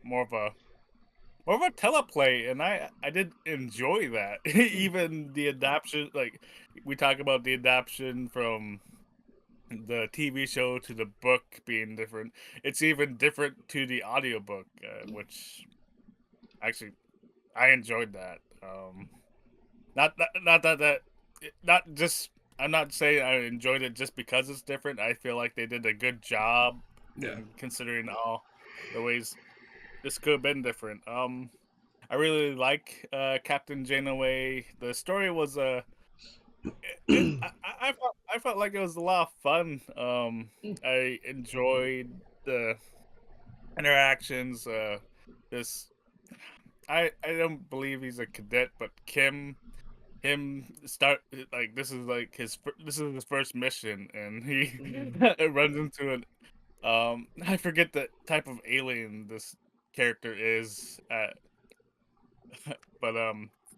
more of a teleplay, and I did enjoy that. Even the adaptation, like we talk about the adaptation from the TV show to the book being different. It's even different to the audiobook, which actually I enjoyed that. Not just. I'm not saying I enjoyed it just because it's different. I feel like they did a good job Yeah. in considering all the ways this could have been different. I really like Captain Janeway. The story was I felt like it was a lot of fun. I enjoyed the interactions. This I don't believe he's a cadet, but him start like this is his first mission, and he Mm. runs into an I forget the type of alien this character is but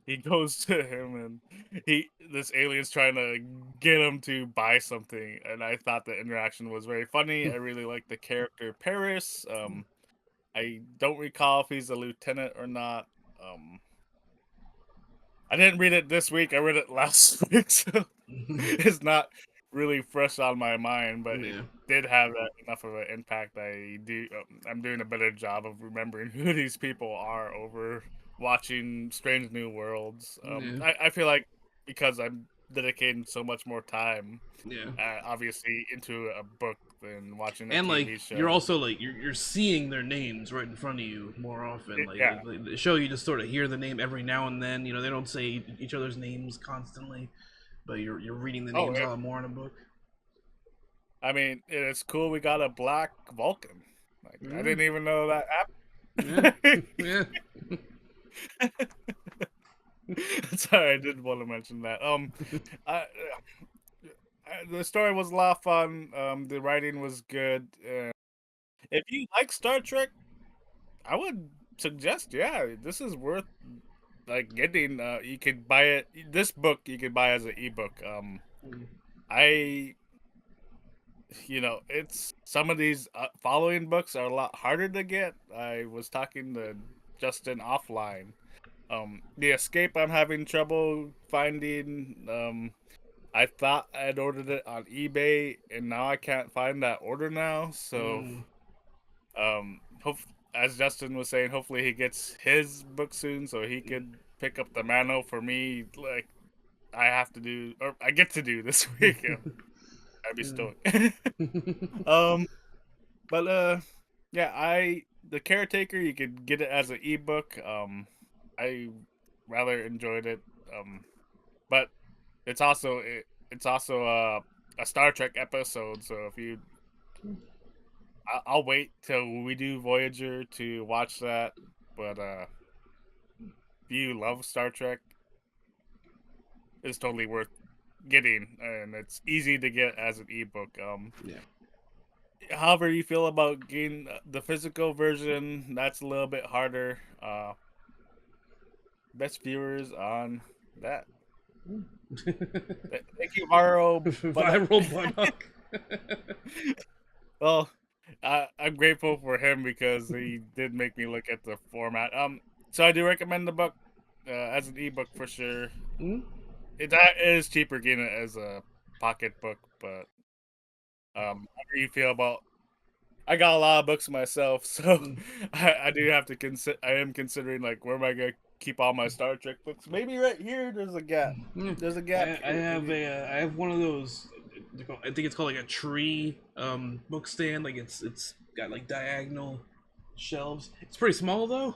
he goes to him, and he this alien's trying to get him to buy something, and I thought the interaction was very funny. I really like the character Paris. I don't recall if he's a lieutenant or not. um I didn't read it this week. I read it last week, so it's not really fresh on my mind. But it Yeah. did have that enough of an impact. I'm doing a better job of remembering who these people are over watching Strange New Worlds. Yeah. I feel like because I'm dedicating so much more time, Yeah. obviously, into a book than watching a And like TV you're show. also like you're seeing their names right in front of you more often. Like, Yeah. the show, you just sort of hear the name every now and then. You know, they don't say each other's names constantly, but you're reading the Oh, names a lot more in a book. I mean, it's cool. We got a black Vulcan. Like I Yeah. didn't even know that Yeah. happened. Yeah. Sorry, I did want to mention that. The story was a lot of fun. The writing was good. If you like Star Trek, I would suggest, yeah, this is worth like getting. You could buy it. This book you could buy as an ebook. I, it's some of these following books are a lot harder to get. I was talking to Justin offline. The Escape I'm having trouble finding. I thought I'd ordered it on eBay, and now I can't find that order now. So, Mm. hope as Justin was saying, hopefully he gets his book soon, so he could pick up the mano for me. Like I have to do, or I get to do this week. I'd be Yeah. stoked. um, but yeah, I the Caretaker you could get it as an ebook. I rather enjoyed it. But it's also a Star Trek episode. So if you, I'll wait till we do Voyager to watch that. But if you love Star Trek, it's totally worth getting, and it's easy to get as an ebook. Yeah. However you feel about getting the physical version, that's a little bit harder. Best viewers on that. Thank you, Varo. But Viral buttock. well, I'm grateful for him because he did make me look at the format. So I do recommend the book as an ebook for sure. Mm. That is cheaper getting it as a pocketbook, but how do you feel about? I got a lot of books myself, so Mm. I do have to consider. I am considering like where am I gonna keep all my Star Trek books? Maybe right here. There's a gap. Yeah. There's a I, gap I here. have Maybe. I have one of those. I think it's called like a tree book stand. Like it's got like diagonal shelves. It's pretty small though,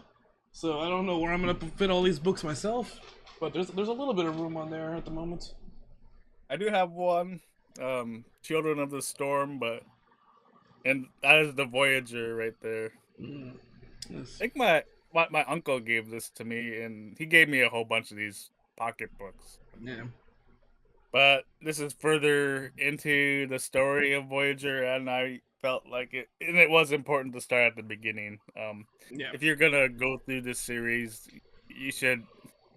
so I don't know where I'm gonna fit all these books myself. But there's a little bit of room on there at the moment. I do have one, Children of the Storm, but and that is the Voyager right there. Mm. I Yes. think my uncle gave this to me, and he gave me a whole bunch of these pocketbooks. Yeah. But this is further into the story of Voyager, and I felt like it was important to start at the beginning. Yeah. If you're gonna go through this series, you should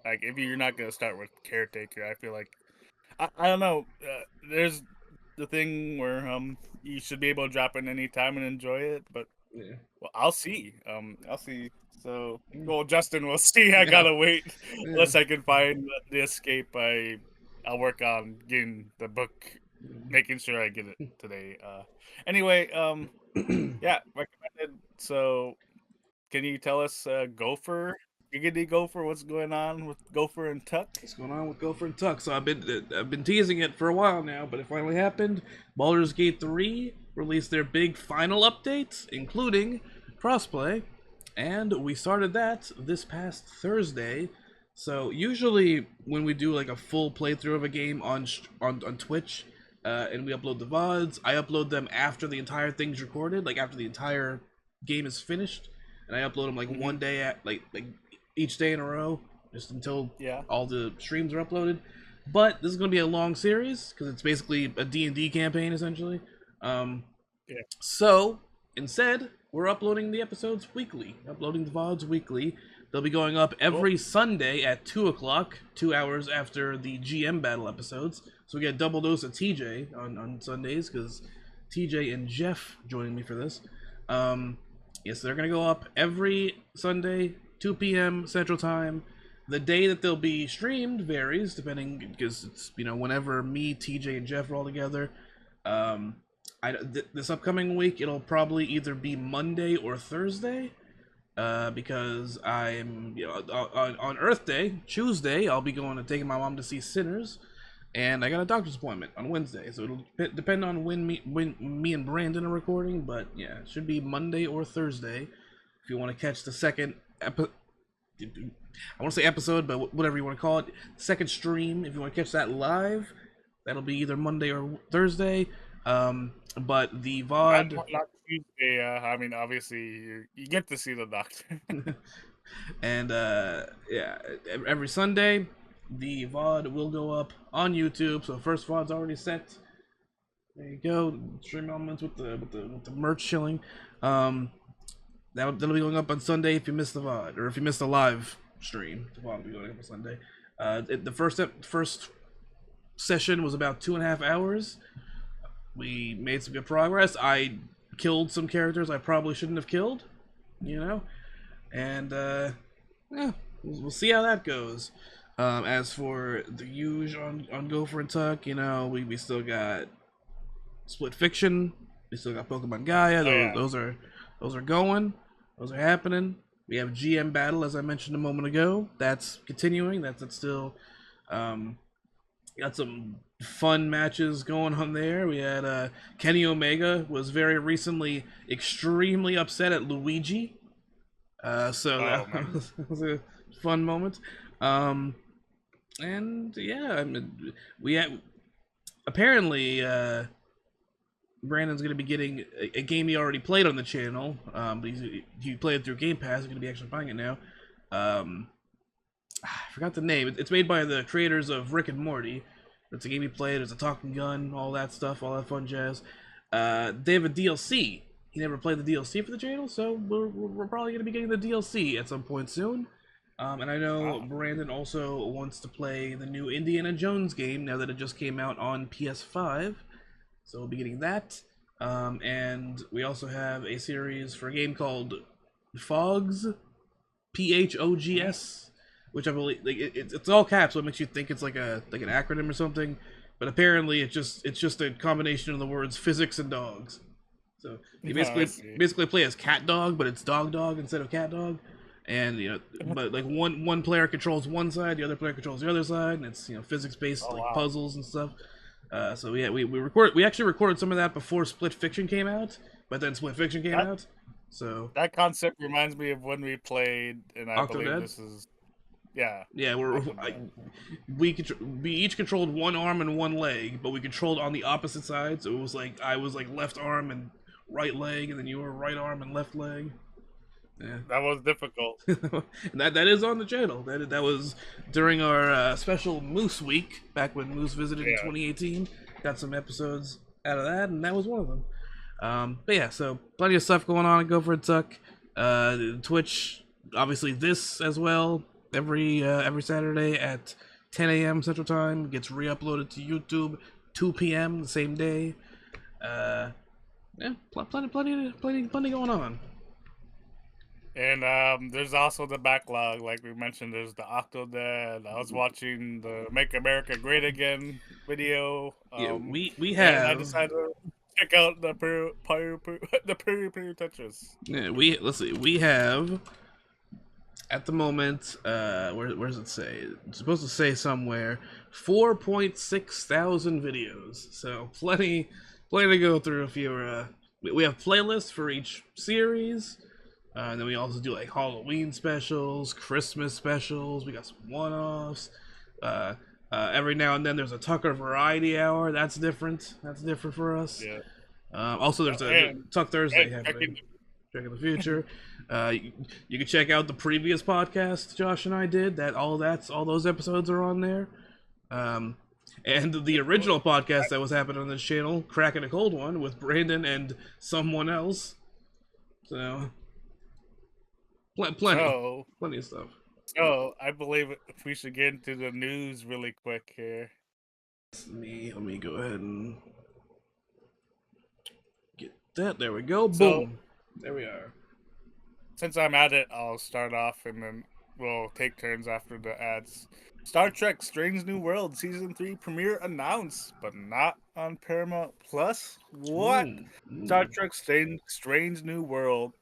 like if you're not gonna start with Caretaker. I feel like I don't know. There's the thing where you should be able to drop in any time and enjoy it, but Yeah. well, I'll see. I'll see. So, well, Justin, we'll see. I Yeah. gotta wait Yeah. unless I can find the escape. I'll work on getting the book, making sure I get it today. Anyway, yeah, recommended. So, can you tell us, Gopher, Giggity Gopher, what's going on with Gopher and Tuck? What's going on with Gopher and Tuck? So I've been teasing it for a while now, but it finally happened. Baldur's Gate 3 released their big final update, including crossplay, and we started that this past Thursday. So usually when we do like a full playthrough of a game on Twitch, and we upload the VODs, I upload them after the entire thing's recorded, like after the entire game is finished, and I upload them like Mm-hmm. one day at like each day in a row, just until Yeah. all the streams are uploaded. But this is going to be a long series because it's basically a D&D campaign essentially. Um, Yeah. so instead, we're uploading the episodes weekly, uploading the VODs weekly. They'll be going up Cool. every Sunday at 2 o'clock, 2 hours after the GM battle episodes. So we get a double dose of TJ on Sundays because TJ and Jeff joining me for this. Yes, they're going to go up every Sunday, 2 p.m. Central Time. The day that they'll be streamed varies depending because it's whenever me, TJ, and Jeff are all together. Um, this upcoming week it'll probably either be Monday or Thursday, because I'm on Earth Day, Tuesday, I'll be going and taking my mom to see Sinners, and I got a doctor's appointment on Wednesday, so it'll depend on when me and Brandon are recording, but yeah, it should be Monday or Thursday if you want to catch the second I want to say episode, but whatever you want to call it, second stream. If you want to catch that live, that'll be either Monday or Thursday. But the VOD Not Tuesday. I mean, obviously, you get to see the doctor. and yeah, every Sunday, the VOD will go up on YouTube. So first VOD's already set. There you go, stream elements with the merch shilling. That'll be going up on Sunday if you missed the VOD or if you missed the live stream. The VOD will be going up on Sunday. The first session was about 2.5 hours. We made some good progress. I killed some characters I probably shouldn't have killed, and yeah, we'll see how that goes. As for the huge on Gopher and Tuck, we still got Split Fiction, we still got Pokemon Gaia. Oh yeah. Those are going, those are happening. We have GM Battle, as I mentioned a moment ago. That's continuing. That's still got some fun matches going on there. We had Kenny Omega was very recently extremely upset at Luigi. So Oh that man. was a fun moment. And yeah, I mean, we had apparently Brandon's going to be getting a game he already played on the channel. But he played it through Game Pass. He's going to be actually buying it now. I forgot the name. It's made by the creators of Rick and Morty. It's a game he played. It's a talking gun, all that stuff, all that fun jazz. They have a DLC. He never played the DLC for the channel, so we're probably going to be getting the DLC at some point soon. And I know Wow. Brandon also wants to play the new Indiana Jones game now that it just came out on PS5. So we'll be getting that. And we also have a series for a game called Phogs, Phogs, which I believe it's all caps, so it makes you think it's like an acronym or something. But apparently, it's just a combination of the words physics and dogs. So you Oh, I see. basically play as cat dog, but it's dog instead of cat dog. And but like one player controls one side, the other player controls the other side, and it's physics based Oh like wow. puzzles and stuff. So yeah, we actually recorded some of that before Split Fiction came out, but then Split Fiction came That out. So that concept reminds me of when we played, and I believe Octodad. this is yeah. Yeah, Octodad. we each controlled one arm and one leg, but we controlled on the opposite sides. So it was like I was like left arm and right leg, and then you were right arm and left leg. Yeah, That was difficult. and that is on the channel. That was during our special Moose Week back when Moose visited in Yeah. 2018. Got some episodes out of that, and that was one of them. But yeah, so plenty of stuff going on at Go for a Tuck. Twitch, obviously this as well every Saturday at 10 a.m. Central Time. Gets re-uploaded to YouTube 2 p.m. the same day. Uh, yeah, plenty going on. And there's also the backlog, like we mentioned. There's the Octodad. I was watching the Make America Great Again video, Yeah, we and I have decided to check out the the Puru Tetris. yeah, we let's see we have at the moment, where does it say? It's supposed to say somewhere 4.6 thousand videos. So plenty to go through. If you're, we have playlists for each series, and then we also do like Halloween specials, Christmas specials. We got some one-offs. Uh, every now and then there's a Tucker Variety Hour. That's different. That's different for us. Yeah, Also, there's a and Tuck Thursday checking. happening. Check in the future. You can check out the previous podcast Josh and I did. All those episodes are on there. Um, and the original podcast that was happening on this channel, Cracking a Cold One, with Brandon and someone else. So plenty, So, plenty of stuff. I believe if we should get into the news really quick here. Let me go ahead and get that. There we go. So, Boom. There we are. since I'm at it, I'll start off and then we'll take turns after the ads. Star Trek Strange New World Season 3 premiere announced, but not on Paramount Plus? What? Mm, Star mm. Trek Strange New World,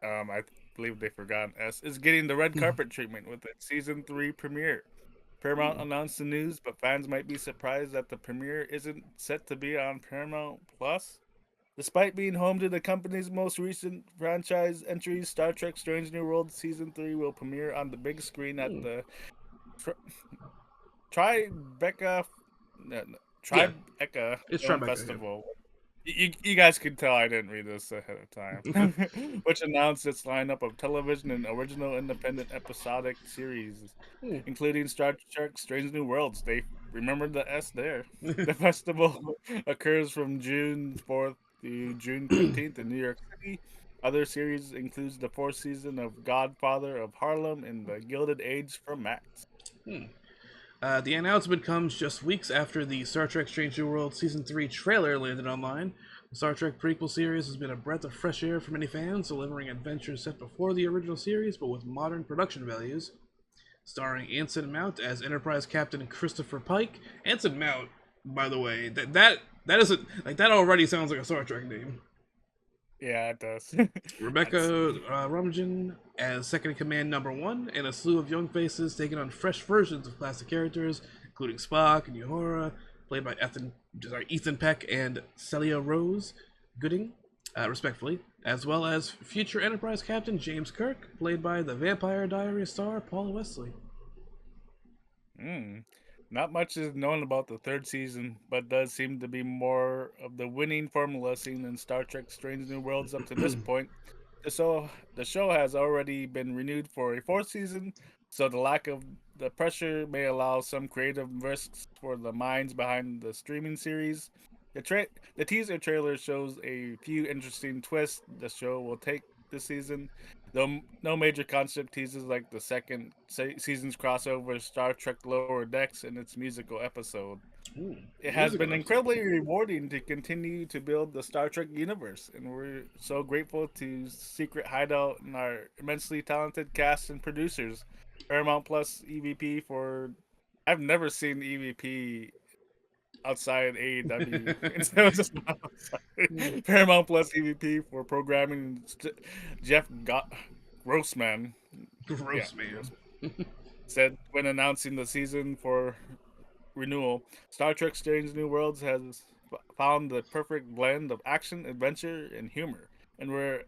I believe they forgot an S, is getting the red carpet treatment with its Season 3 premiere. Paramount announced the news, but fans might be surprised that the premiere isn't set to be on Paramount Plus. Despite being home to the company's most recent franchise entries, Star Trek Strange New World Season 3 will premiere on the big screen at the Tri- Tribeca, no, no, Yeah, Tribeca it's Film Tribeca. Festival. You guys can tell I didn't read this ahead of Yeah. time. Which announced its lineup of television and original independent episodic series, including Star Trek Strange New Worlds. They remembered the S there. The festival occurs from June 4th to June 15th in New York City. Other series includes the fourth season of Godfather of Harlem and The Gilded Age from Max. The announcement comes just weeks after the Star Trek Strange New World Season 3 trailer landed online. The Star Trek prequel series has been a breath of fresh air for many fans, delivering adventures set before the original series but with modern production values. Starring Anson Mount as Enterprise Captain Christopher Pike. Anson Mount, by the way, that isn't like that already sounds like a Star Trek name. Yeah, it does. That's Rebecca Rumjan as Second in Command Number One, and a slew of young faces taking on fresh versions of classic characters, including Spock and Uhura, played by Ethan Peck and Celia Rose Gooding, respectfully, as well as future Enterprise Captain James Kirk, played by the Vampire Diaries star Paula Wesley. Mm. Not much is known about the third season, but does seem to be more of the winning formula seen in Star Trek Strange New Worlds up to this point. The show has already been renewed for a fourth season, so the lack of the pressure may allow some creative risks for the minds behind the streaming series. The teaser trailer shows a few interesting twists the show will take this season, though no major concept teases like the second season's crossover Star Trek Lower Decks and its musical episode. Ooh, It has musical been episode. incredibly rewarding to continue to build the Star Trek universe, and we're so grateful to Secret Hideout and our immensely talented cast and producers. Paramount Plus EVP for. I've never seen EVP outside AEW. And so it's just Paramount Plus EVP for programming Jeff Grossman. Yeah, Gross, man. Grossman. Said when announcing the season for renewal, Star Trek Strange New Worlds has found the perfect blend of action, adventure, and humor, and we're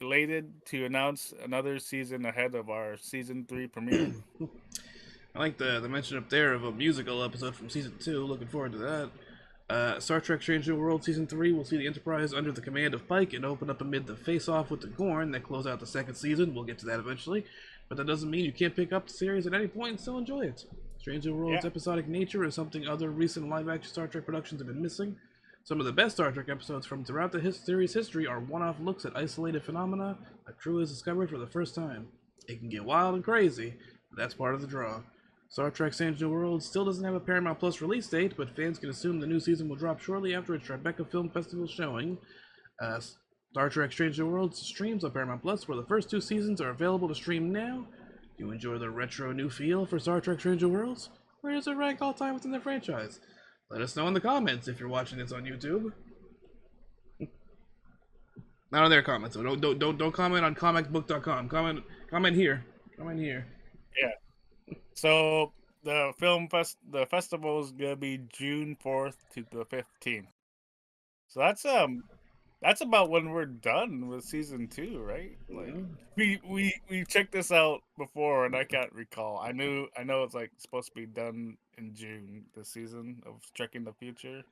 elated to announce another season ahead of our season 3 premiere. I like the mention up there of a musical episode from season 2. Looking forward to that. Star Trek Strange New World Season 3 will see the Enterprise under the command of Pike and open up amid the face-off with the Gorn that close out the second season. We'll get to that eventually. But that doesn't mean you can't pick up the series at any point and still enjoy it. Strange New World's Yeah, episodic nature is something other recent live-action Star Trek productions have been missing. Some of the best Star Trek episodes from throughout the series' history are one-off looks at isolated phenomena a crew has discovered for the first time. It can get wild and crazy, but that's part of the draw. Star Trek Strange New Worlds still doesn't have a Paramount Plus release date, but fans can assume the new season will drop shortly after its Tribeca Film Festival showing. Uh, Star Trek Strange New Worlds streams on Paramount Plus, where the first 2 seasons are available to stream now. Do you enjoy the retro new feel for Star Trek Strange New Worlds? Where does it rank all time within the franchise? Let us know in the comments if you're watching this on YouTube. Not on their comments. So don't comment on comicbook.com. Comment here. Comment here. Yeah. So the festival is gonna be June 4th to the 15th. So that's about when we're done with season 2, right? Like Yeah. we checked this out before and I can't recall. I know it's like supposed to be done in June this season of Trekking the Future.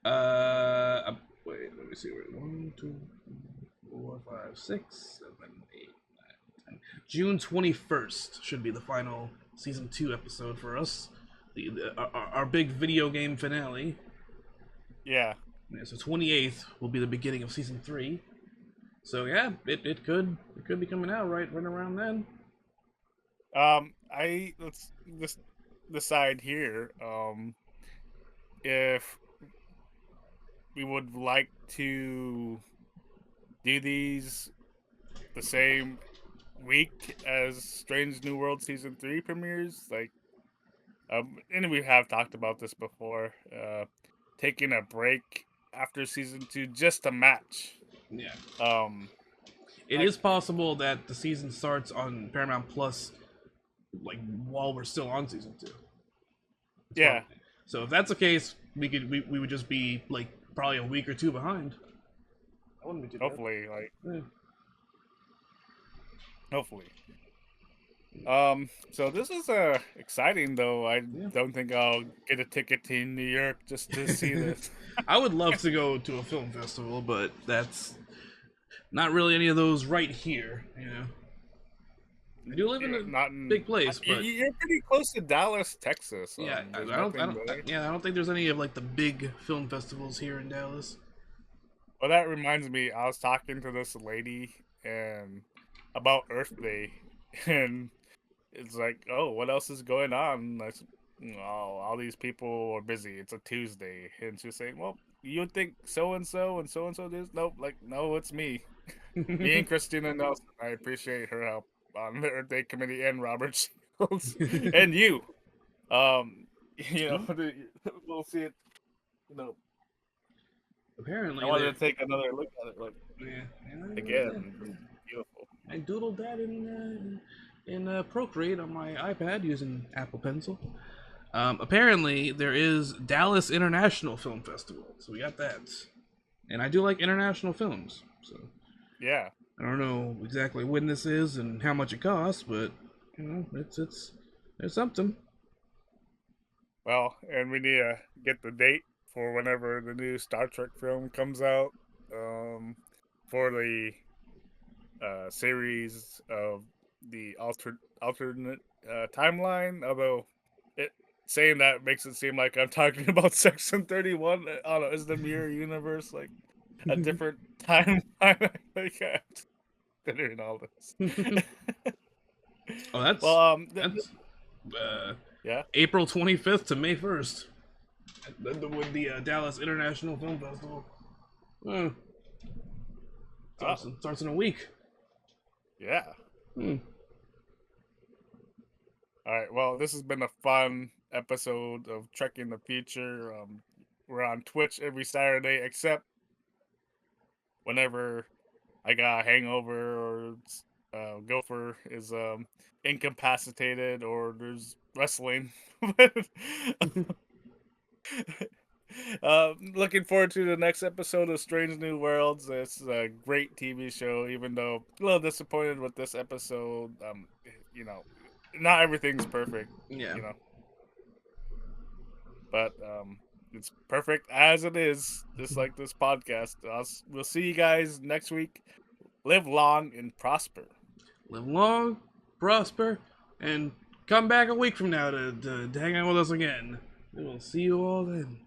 Wait. Let me see. Wait, 1, 2, 4, 5, 6, 7, 8, 9, 10. June 21st should be the final season 2 episode for us. Our big video game finale. Yeah. Yeah, so 28th will be the beginning of season 3. So yeah, it could be coming out right around then. Let's just decide here. If we would like to do these the same week as Strange New World season 3 premieres, like, and we have talked about this before. Taking a break after season 2 just to match. Yeah. Um, It like, is possible that the season starts on Paramount Plus, like while we're still on season 2. yeah, So if that's the case, we would just be like probably a week or 2 behind. I wouldn't be too bad. hopefully, like, Yeah. hopefully. So this is exciting though. I Yeah. don't think I'll get a ticket to New York just to see this. I would love to go to a film festival, but that's not really any of those right here. You know, I do live in a Not in. big place, but You're pretty close to Dallas, Texas. yeah, There's nothing there. yeah, I don't think there's any of like the big film festivals here in Dallas. Well, that reminds me. I was talking to this lady and about Earth Day, and it's like, oh, what else is going on? I said, oh, all these people are busy. It's a Tuesday, and she's saying, well, you think so and so and so this? Nope, like no, it's me. Me and Christina Nelson. I appreciate her help on the Earth Day Committee and Robert Shields and you. Um, we'll see it. You know, I Apparently, wanted to take another look at it, like yeah, again, just beautiful. I doodled that in Procreate on my iPad using Apple Pencil. Apparently, there is Dallas International Film Festival, so we got that. And I do like international films, so Yeah. I don't know exactly when this is and how much it costs, but you know, it's something. Well, and we need to get the date for whenever the new Star Trek film comes out. For the series of the alternate timeline. Although it saying that makes it seem like I'm talking about Section 31. I don't know, is the mirror universe like a different timeline? Like, considering all this. Oh, Well, that's yeah. April 25th to May 1st with the Dallas International Film Festival. Uh, starts in a week. Yeah. Hmm. All right. Well, this has been a fun episode of Trekking the Future. We're on Twitch every Saturday, except whenever I got a hangover or Gopher is incapacitated or there's wrestling. Looking forward to the next episode of Strange New Worlds. It's a great TV show, even though a little disappointed with this episode. You know, not everything's perfect. Yeah. You know, but it's perfect as it is, just like this podcast. We'll see you guys next week. Live long and prosper. Live long, prosper, and come back a week from now to hang out with us again. We will see you all then.